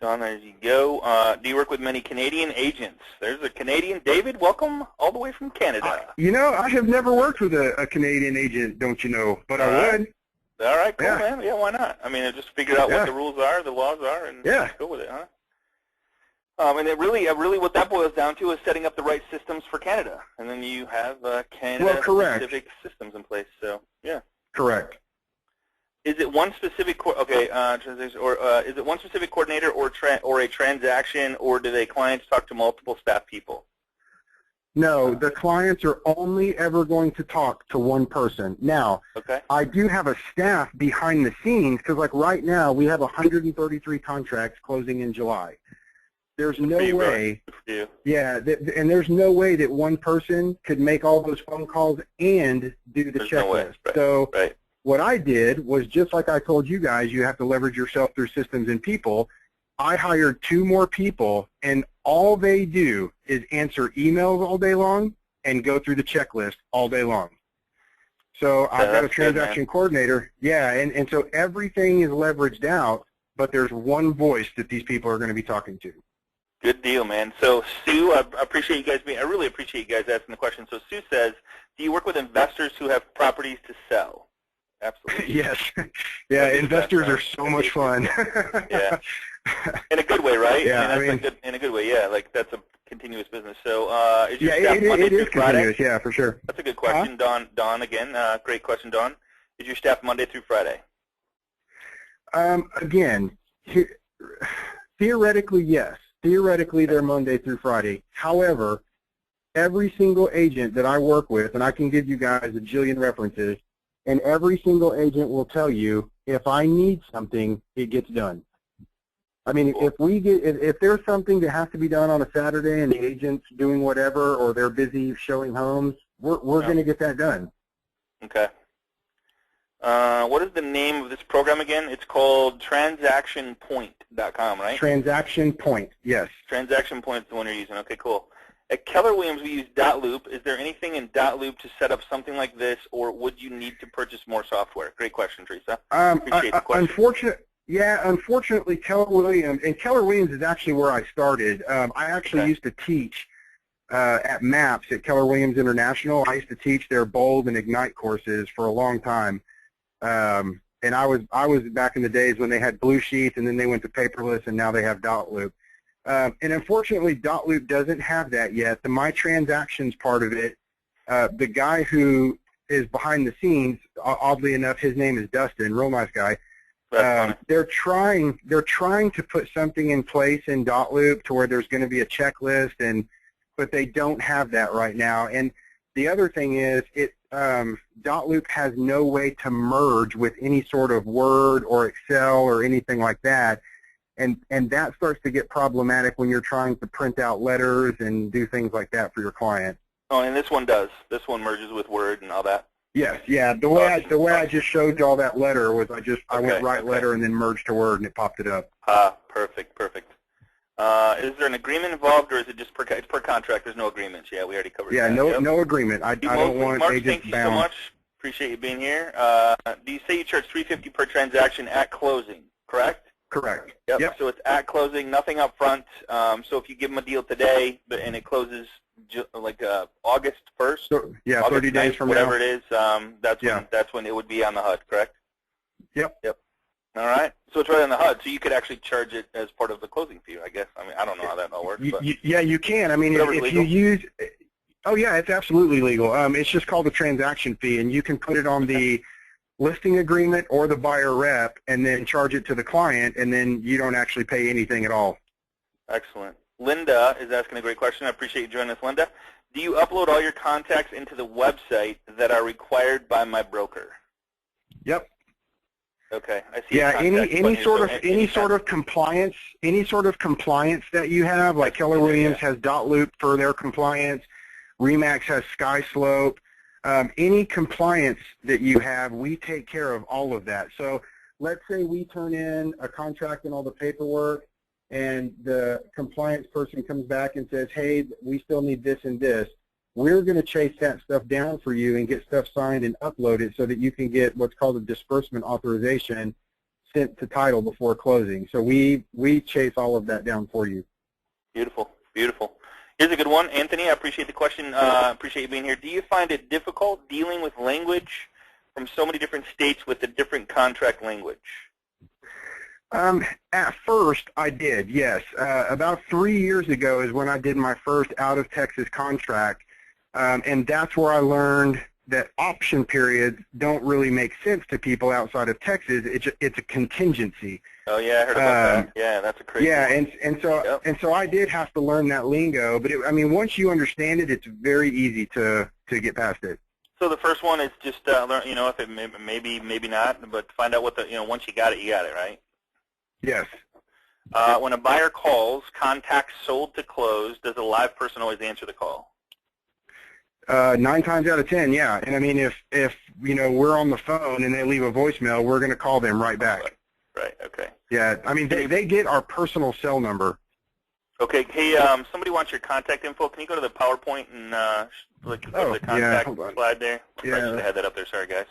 Dawn, there you go. Do you work with many Canadian agents? There's a Canadian. David, welcome all the way from Canada. I have never worked with a Canadian agent, don't you know, but I would. All right, cool, man. Yeah, why not? I mean, just figure out what the rules are, the laws are, and go with it, huh? And it really what that boils down to is setting up the right systems for Canada, and then you have Canada-specific systems in place. So, yeah. Correct. Is it one specific is it one specific coordinator or a transaction, or do the clients talk to multiple staff people? No, the clients are only ever going to talk to one person. Now, I do have a staff behind the scenes because, like right now, we have 133 contracts closing in July. There's no way, and there's no way that one person could make all those phone calls and do the checklist. So what I did was, just like I told you guys, you have to leverage yourself through systems and people. I hired 2 more people, and all they do is answer emails all day long and go through the checklist all day long. So I've got a transaction coordinator, and so everything is leveraged out, but there's one voice that these people are going to be talking to. Good deal, man. So Sue, I really appreciate you guys asking the question. So Sue says, do you work with investors who have properties to sell? Absolutely. Yes. Yeah, investors are so much fun. Yeah. In a good way, right? Yeah, I mean, in a good way, yeah. Like, that's a continuous business. So is your staff Monday through Friday? Continuous, yeah, for sure. That's a good question, Don, again. Great question, Don. Is your staff Monday through Friday? Again, theoretically, yes. Theoretically, they're Monday through Friday. However, every single agent that I work with, and I can give you guys a jillion references, and every single agent will tell you, if I need something, it gets done. I mean, if there's something that has to be done on a Saturday and the agent's doing whatever, or they're busy showing homes, we're going to get that done. Okay. What is the name of this program again? It's called transactionpoint.com, right? Transaction Point, yes. Transaction Point is the one you're using. Okay, cool. At Keller Williams, we use .loop. Is there anything in .loop to set up something like this, or would you need to purchase more software? Great question, Teresa. Appreciate the question. Unfortunately, Keller Williams, and Keller Williams is actually where I started. I actually used to teach at MAPS at Keller Williams International. I used to teach their Bold and Ignite courses for a long time. And I was back in the days when they had Blue Sheets, and then they went to paperless, and now they have .loop. And unfortunately, .loop doesn't have that yet. The My Transactions part of it, the guy who is behind the scenes, oddly enough, his name is Dustin, real nice guy. They're trying to put something in place in .loop to where there's going to be a checklist, but they don't have that right now. And the other thing is, .loop has no way to merge with any sort of Word or Excel or anything like that. And that starts to get problematic when you're trying to print out letters and do things like that for your client. Oh, and this one does. This one merges with Word and all that. Yes, yeah. The way I just showed you all that letter was I went write letter and then merged to Word and it popped it up. Perfect. Is there an agreement involved, or is it just per contract? There's no agreements. Yeah, we already covered that. Yeah, no agreement. I don't want Mark, agents thank you bound. so much. Appreciate you being here. Do you say you charge $350 per transaction at closing, correct? Correct. Yep. So it's at closing, nothing up front. So if you give them a deal today and it closes like August 1st, so, yeah, August 30 days 9th, from whatever now. it is, that's when it would be on the HUD, correct? Yep. All right. So it's right on the HUD, so you could actually charge it as part of the closing fee, I guess. I mean, I don't know how that all works. But Yeah, you can. I mean, if you use, oh yeah, it's absolutely legal. It's just called a transaction fee, and you can put it on the listing agreement or the buyer rep, and then charge it to the client, and then you don't actually pay anything at all. Excellent. Linda is asking a great question. I appreciate you joining us, Linda. Do you upload all your contacts into the website that are required by my broker? Yep. Okay, I see. Yeah, any sort of compliance that you have, like Keller Williams has .loop for their compliance, Remax has SkySlope. Any compliance that you have, we take care of all of that. So let's say we turn in a contract and all the paperwork, and the compliance person comes back and says, hey, we still need this and this. We're going to chase that stuff down for you and get stuff signed and uploaded so that you can get what's called a disbursement authorization sent to title before closing. So we chase all of that down for you. Beautiful. Here's a good one. Anthony, I appreciate the question. Appreciate you being here. Do you find it difficult dealing with language from so many different states with a different contract language? At first, I did, yes. About 3 years ago is when I did my first out-of-Texas contract, and that's where I learned that option periods don't really make sense to people outside of Texas. It's a contingency. Oh yeah, I heard about that. Yeah, that's a crazy. Yeah, one. and so I did have to learn that lingo. But I mean, once you understand it, it's very easy to get past it. So the first one is just learn. If it maybe not, but find out what once you got it, right? Yes. When a buyer calls, contacts sold to close, does a live person always answer the call? 9 times out of 10, yeah. And I mean, if we're on the phone and they leave a voicemail, we're going to call them right back. Right. Okay. Yeah. I mean, they get our personal cell number. Okay. Hey, somebody wants your contact info. Can you go to the PowerPoint and look at the contact slide there? Yeah. I should have had that up there. Sorry, guys.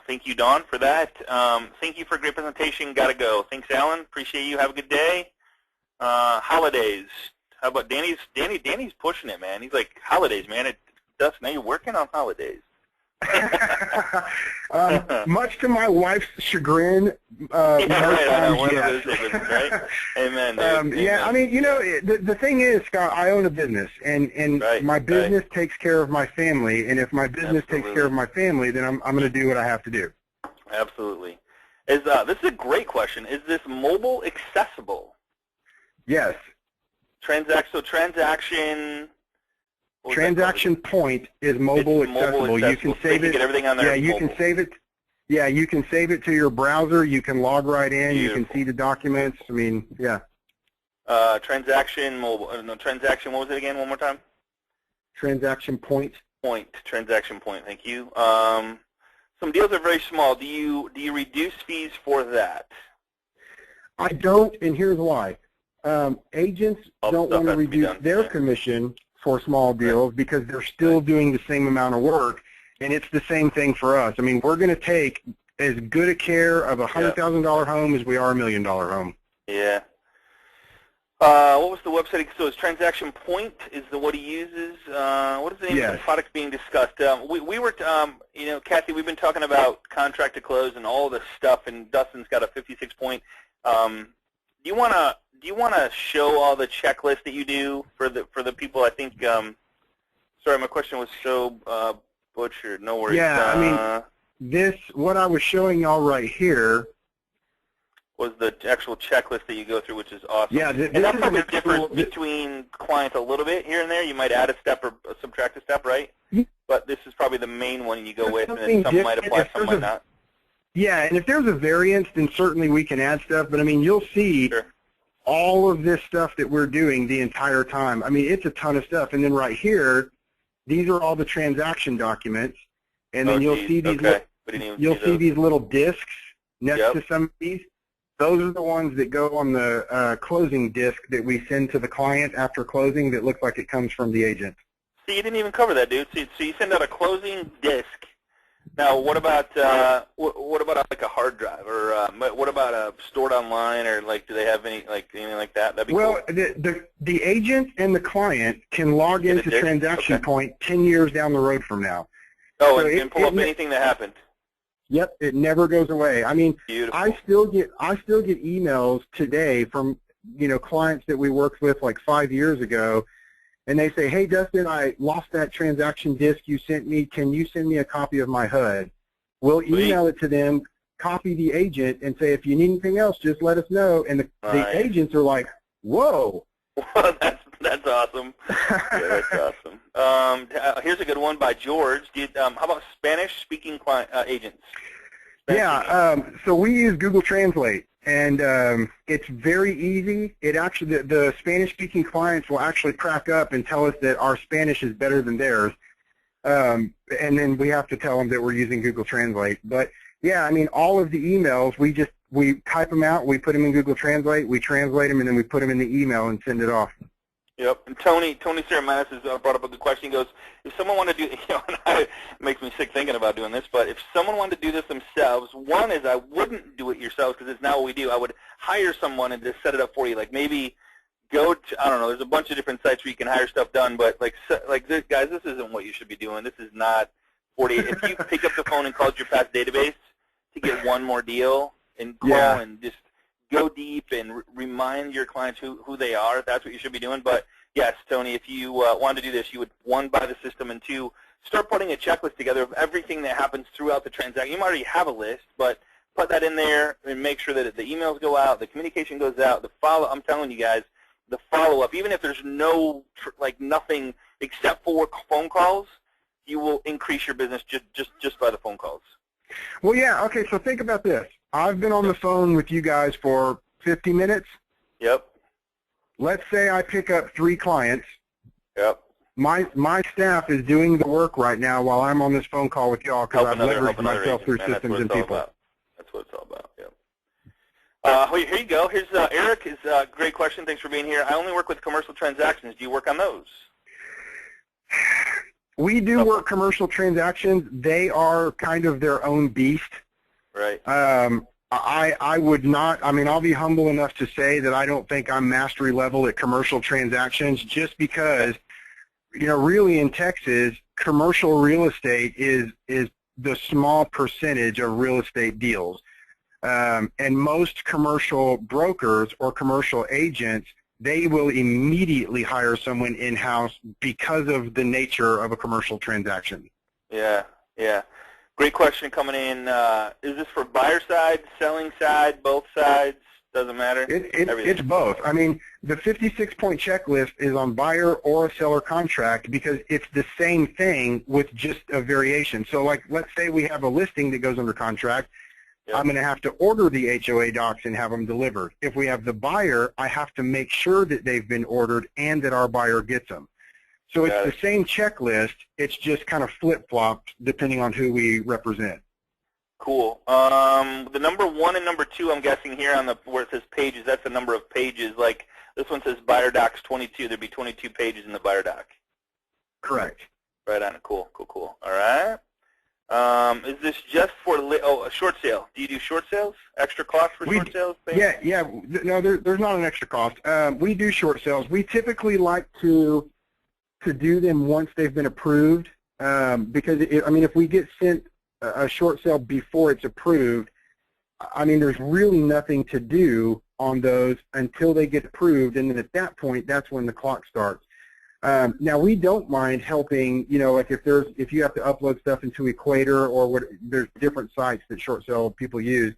Thank you, Dawn, for that. Thank you for a great presentation. Got to go. Thanks, Alan. Appreciate you. Have a good day. Holidays. How about Danny's pushing it, man. He's like, holidays, man. Dustin, now you're working on holidays. Much to my wife's chagrin, right? Amen. Yeah, I mean, the thing is, Scott, I own a business, and my business takes care of my family, and if my business takes care of my family, then I'm going to do what I have to do. Absolutely. This is a great question. Is this mobile accessible? Yes. Transaction Point is mobile accessible. You can save it. Get everything on there. Yeah, you can save it. Yeah, you can save it to your browser. You can log right in. Beautiful. You can see the documents. I mean, yeah. Transaction mobile. No, transaction. What was it again? One more time. Transaction Point. Transaction Point. Thank you. some deals are very small. Do you reduce fees for that? I don't, and here's why. Agents don't want to reduce their commission for small deals because they're still doing the same amount of work, and it's the same thing for us. I mean, we're going to take as good a care of a $100,000 home as we are a $1 million home. Yeah. What was the website? So it's Transaction Point is what he uses. What is the name of the product being discussed? We were, you know, Kathy, we've been talking about contract to close and all this stuff, and Dustin's got a 56-point. Do you want to show all the checklists that you do for the people? I think. Sorry, my question was so butchered. No worries. Yeah, I mean, what I was showing y'all right here was the actual checklist that you go through, which is awesome. Yeah, and that's probably different between clients a little bit here and there. You might add a step or subtract a step, right? But this is probably the main one you go with, and then some might apply, some might not. Yeah, and if there's a variance, then certainly we can add stuff. But, I mean, you'll see all of this stuff that we're doing the entire time. I mean, it's a ton of stuff. And then right here, these are all the transaction documents. And then you'll see these these little discs next to some of these. Those are the ones that go on the closing disc that we send to the client after closing that looks like it comes from the agent. See, you didn't even cover that, dude. So you send out a closing disc. Now, what about like a hard drive, or what about a stored online, or like do they have anything like that? That'd be cool. The agent and the client can log into Transaction Point 10 years down the road from now. Oh, so and pull up anything that happened. Yep, it never goes away. I mean, beautiful. I still get emails today from clients that we worked with like 5 years ago, and they say, "Hey, Dustin, I lost that transaction disc you sent me. Can you send me a copy of my HUD?" We'll email it to them, copy the agent, and say, "If you need anything else, just let us know." And the agents are like, "Whoa." Well, that's awesome. Yeah, that's awesome. Here's a good one by George. How about Spanish-speaking agents? So we use Google Translate, and it's very easy. It actually, the Spanish-speaking clients will actually crack up and tell us that our Spanish is better than theirs, and then we have to tell them that we're using Google Translate. But yeah, I mean, all of the emails, we type them out, we put them in Google Translate, we translate them, and then we put them in the email and send it off. Yep. And Tony Ceramanis has brought up a good question. He goes, if someone wanted to do, and it makes me sick thinking about doing this, but if someone wanted to do this themselves, one is I wouldn't do it yourselves because it's not what we do. I would hire someone and just set it up for you. Like maybe go to, I don't know, there's a bunch of different sites where you can hire stuff done, but like this, guys, this isn't what you should be doing. This is not 48. If you pick up the phone and call your past database to get one more deal and call and just go deep and remind your clients who they are. That's what you should be doing. But yes, Tony, if you wanted to do this, you would, one, buy the system, and two, start putting a checklist together of everything that happens throughout the transaction. You might already have a list, but put that in there and make sure that the emails go out, the communication goes out, the follow. I'm telling you guys, the follow-up, even if there's nothing except for phone calls, you will increase your business just by the phone calls. Well, yeah. Okay. So think about this. I've been on the phone with you guys for 50 minutes. Yep. Let's say I pick up 3 clients. Yep. My staff is doing the work right now while I'm on this phone call with y'all because I've leveraged myself through systems and people. That's what it's all about. Yep. Here you go. Here's Eric. Is a great question. Thanks for being here. I only work with commercial transactions. Do you work on those? We do work commercial transactions. They are kind of their own beast. Right. I would not, I mean, I'll be humble enough to say that I don't think I'm mastery level at commercial transactions just because, really in Texas, commercial real estate is the small percentage of real estate deals. And most commercial brokers or commercial agents, they will immediately hire someone in-house because of the nature of a commercial transaction. Yeah. Great question coming in. Is this for buyer side, selling side, both sides? Doesn't matter? It's both. I mean, the 56-point checklist is on buyer or a seller contract because it's the same thing with just a variation. So, like, let's say we have a listing that goes under contract. Yep. I'm going to have to order the HOA docs and have them delivered. If we have the buyer, I have to make sure that they've been ordered and that our buyer gets them. So it's the same checklist. It's just kind of flip-flopped depending on who we represent. Cool. The number 1 and number 2, I'm guessing here on the where it says pages, that's the number of pages. Like this one says buyer docs 22. There'd be 22 pages in the buyer doc. Correct. Right on it. Cool. Cool. Cool. All right. Is this just for a short sale? Do you do short sales? Extra cost for short sales? Yeah. No, there's not an extra cost. We do short sales. We typically like to do them once they've been approved, because if we get sent a short sale before it's approved, there's really nothing to do on those until they get approved, and then at that point, that's when the clock starts. Now we don't mind helping, like if you have to upload stuff into Equator or there's different sites that short sale people use.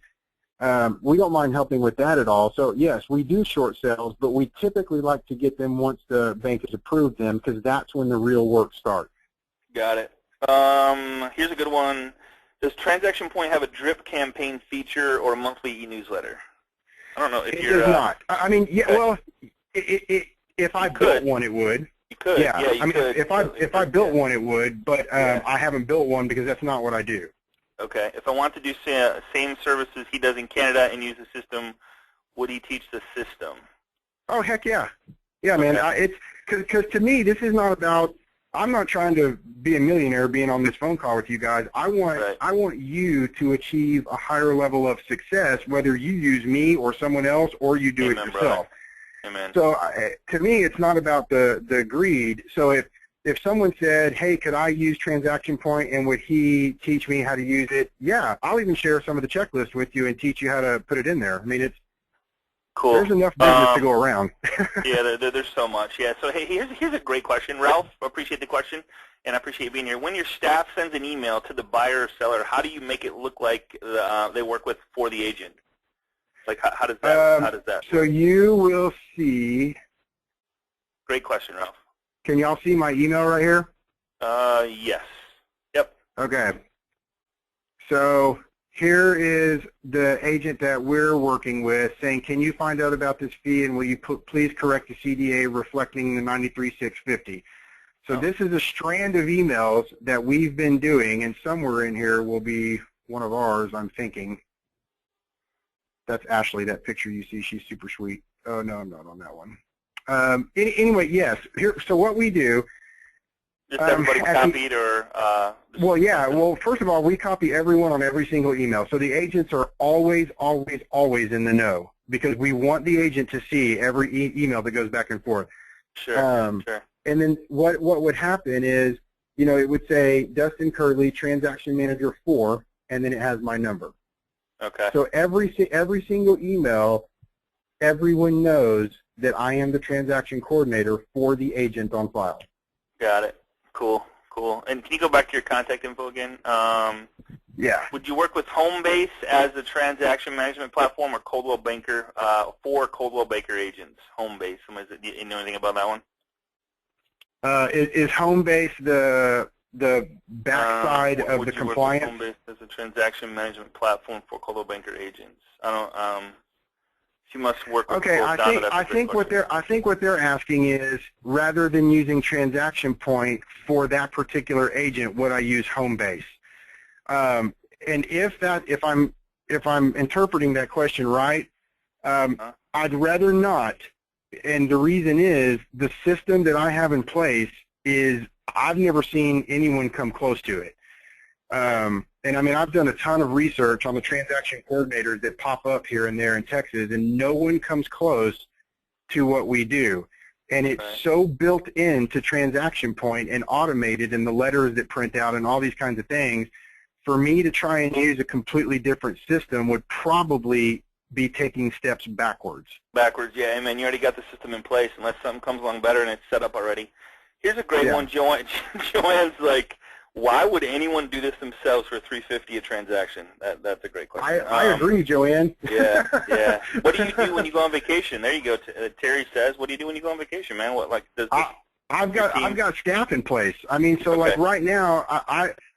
We don't mind helping with that at all. So yes, we do short sales, but we typically like to get them once the bank has approved them, because that's when the real work starts. Got it. Here's a good one. Does Transaction Point have a drip campaign feature or a monthly e-newsletter? I don't know if you're. It does not. Well, if I built one, it would. You could. Yeah. You could. If I built one, it would, but I haven't built one because that's not what I do. Okay. If I want to do same services he does in Canada and use the system, would he teach the system? Oh, heck yeah. Yeah, man. It's because to me, this is not about. I'm not trying to be a millionaire being on this phone call with you guys. I want you to achieve a higher level of success, whether you use me or someone else or you do it yourself. Brother. Amen. So to me, it's not about the greed. So if someone said, hey, could I use Transaction Point and would he teach me how to use it? Yeah, I'll even share some of the checklist with you and teach you how to put it in there. It's cool. There's enough business to go around. Yeah, there's so much. Yeah. So hey, here's a great question, Ralph. I appreciate the question, and I appreciate you being here. When your staff sends an email to the buyer or seller, how do you make it look like they work for the agent? Like how does that? So you will see. Great question, Ralph. Can y'all see my email right here? Yes. Yep. Okay. So here is the agent that we're working with saying, can you find out about this fee and will you please correct the CDA reflecting the 93,650? So this is a strand of emails that we've been doing, and somewhere in here will be one of ours, I'm thinking. That's Ashley, that picture you see. She's super sweet. Oh, no, I'm not on that one. Anyway, yes. So what we do. Just everybody copied or? Well, yeah. Well, first of all, we copy everyone on every single email. So the agents are always, always, always in the know because we want the agent to see every email that goes back and forth. Sure, sure. And then what would happen is, it would say Dustin Curley, Transaction Manager 4, and then it has my number. Okay. So every single email, everyone knows that I am the transaction coordinator for the agent on file. Got it. Cool, cool. And can you go back to your contact info again? Yeah. Would you work with Homebase as a transaction management platform or Coldwell Banker for Coldwell Banker agents? Homebase. Do you know anything about that one? Is Homebase the backside of the compliance? Would you work with Homebase as a transaction management platform for Coldwell Banker agents? I don't. She must work with. Okay, I think what they're asking is, rather than using Transaction Point for that particular agent, would I use Homebase? And if I'm interpreting that question right, I'd rather not. And the reason is the system that I have in place is I've never seen anyone come close to it. And I've done a ton of research on the transaction coordinators that pop up here and there in Texas, and no one comes close to what we do. And it's so built into Transaction Point and automated in the letters that print out and all these kinds of things. For me to try and use a completely different system would probably be taking steps backwards. Backwards, yeah. I mean, you already got the system in place unless something comes along better and it's set up already. Here's a great one. Joanne's like, why would anyone do this themselves for $350 a transaction? That's a great question. I agree, Joanne. Yeah, yeah. What do you do when you go on vacation? There you go. Terry says, what do you do when you go on vacation, man? I've got staff in place. Like right now,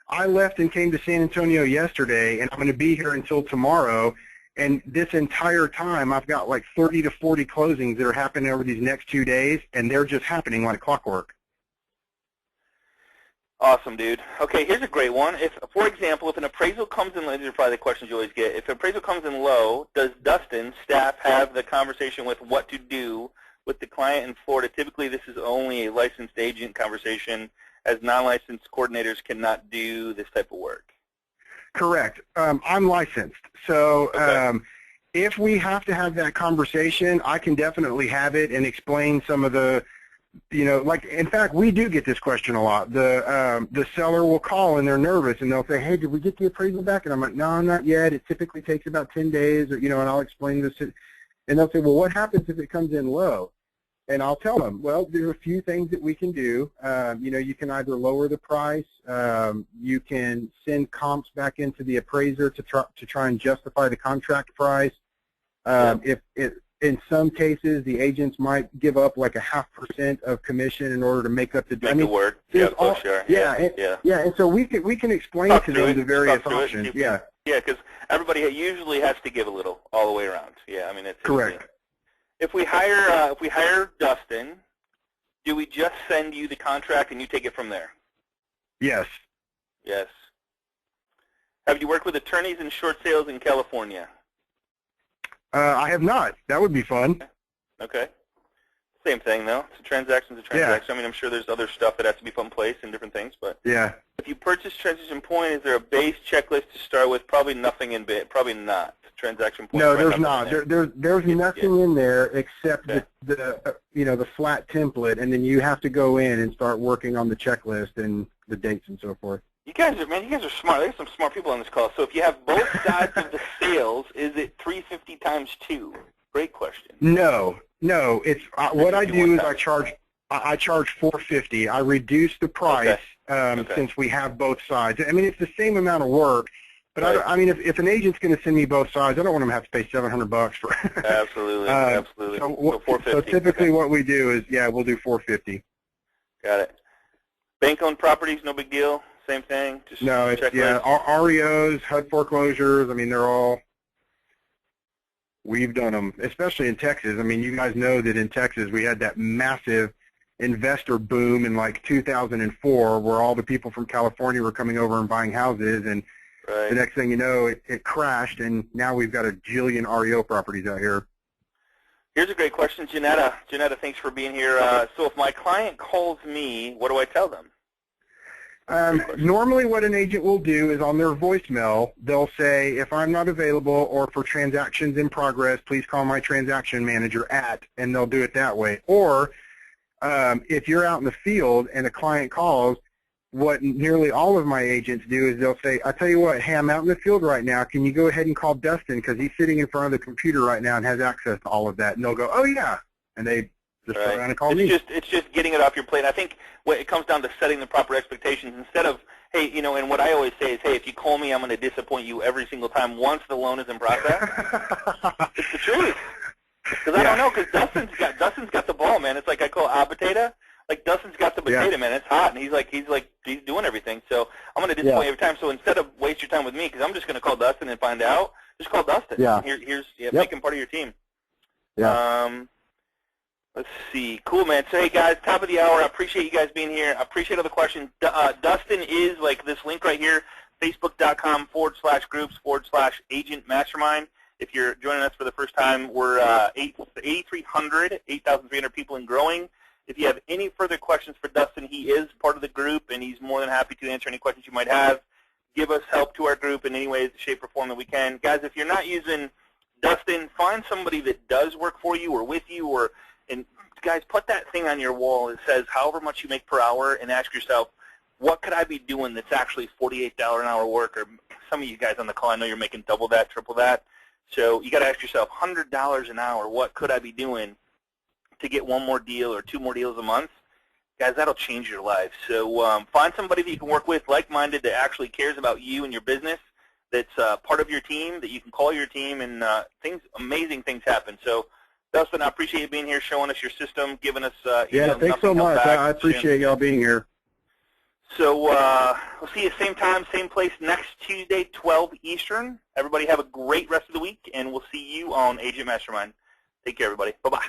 I left and came to San Antonio yesterday, and I'm going to be here until tomorrow. And this entire time, I've got like 30 to 40 closings that are happening over these next 2 days, and they're just happening like clockwork. Awesome, dude. Okay, here's a great one. If, for example, if an appraisal comes in, these are probably the questions you always get. If an appraisal comes in low, does Dustin, staff, have the conversation with what to do with the client in Florida? Typically, this is only a licensed agent conversation, as non-licensed coordinators cannot do this type of work. Correct. I'm licensed, so Okay. if we have to have that conversation, I can definitely have it and explain some of the, like, in fact, we do get this question a lot. The seller will call and they're nervous and they'll say, hey, did we get the appraisal back? And I'm like, no, not yet. It typically takes about 10 days, or, and I'll explain this. And they'll say, well, what happens if it comes in low? And I'll tell them, well, there are a few things that we can do. You can either lower the price. You can send comps back into the appraiser to try and justify the contract price. In some cases, the agents might give up like a 0.5% of commission in order to make up the. Make the word. Yeah, for sure. Yeah. And so we can explain to them the various options. Yeah. Yeah, because everybody usually has to give a little all the way around. Yeah, I mean it's correct. If we hire Dustin, do we just send you the contract and you take it from there? Yes. Yes. Have you worked with attorneys in short sales in California? I have not. That would be fun. Okay. Same thing, though. It's a transaction's a transaction. Yeah. I mean, I'm sure there's other stuff that has to be put in place and different things, but yeah. If you purchase transaction point, is there a base checklist to start with? Probably nothing in bit. Probably not. Transaction point. No, there's not. There's nothing in there except the flat template, and then you have to go in and start working on the checklist and the dates and so forth. You guys are smart. There's some smart people on this call. So if you have both sides of the sales, is it 350 times 2? Great question. No. It's what I do is I charge $450. I reduce the price since we have both sides. I mean, it's the same amount of work, but right. I mean, if an agent's going to send me both sides, I don't want them to have to pay $700 for. Absolutely. Absolutely. So $450. So typically, what we do is we'll do $450. Got it. Bank-owned properties, no big deal. Same thing. Just no, it's REOs, HUD foreclosures. I mean, they're all. We've done them, especially in Texas. I mean, you guys know that in Texas we had that massive investor boom in like 2004 where all the people from California were coming over and buying houses, and right. The next thing you know, it crashed, and now we've got a jillion REO properties out here. Here's a great question, Janetta. Janetta, thanks for being here. So if my client calls me, what do I tell them? Normally what an agent will do is on their voicemail, they'll say, if I'm not available or for transactions in progress, please call my transaction manager and they'll do it that way. Or if you're out in the field and a client calls, what nearly all of my agents do is they'll say, I tell you what, hey, I'm out in the field right now. Can you go ahead and call Dustin because he's sitting in front of the computer right now and has access to all of that. And they'll go, oh, yeah. And they just right. turn around and call me. It's just getting it off your plate. I think what it comes down to setting the proper expectations instead of, hey, and what I always say is, hey, if you call me, I'm going to disappoint you every single time once the loan is in process. It's the truth. Because I don't know, because Dustin's got the ball, man. It's like I call it a potato. Like Dustin's got the potato, man. It's hot, and he's doing everything. So I'm going to disappoint every time. So instead of waste your time with me, because I'm just going to call Dustin and find out, just call Dustin. Yeah. Make him part of your team. Yeah. Let's see. Cool, man. So, hey, guys, top of the hour. I appreciate you guys being here. I appreciate all the questions. Dustin is like this link right here, facebook.com/groups/agent mastermind. If you're joining us for the first time, we're 8,300 people and growing. If you have any further questions for Dustin, he is part of the group, and he's more than happy to answer any questions you might have. Give us help to our group in any way, shape, or form that we can. Guys, if you're not using Dustin, find somebody that does work for you or with you, and guys, put that thing on your wall that says however much you make per hour, and ask yourself, what could I be doing that's actually $48 an hour work? Or some of you guys on the call, I know you're making double that, triple that. So you got to ask yourself, $100 an hour, what could I be doing to get one more deal or 2 more deals a month? Guys, that'll change your life. So find somebody that you can work with, like-minded, that actually cares about you and your business, that's part of your team, that you can call your team, and amazing things happen. So, Dustin, I appreciate you being here, showing us your system, giving us thanks so much. I appreciate y'all being here. So we'll see you same time, same place next Tuesday, 12 Eastern. Everybody have a great rest of the week, and we'll see you on Agent Mastermind. Take care, everybody. Bye-bye.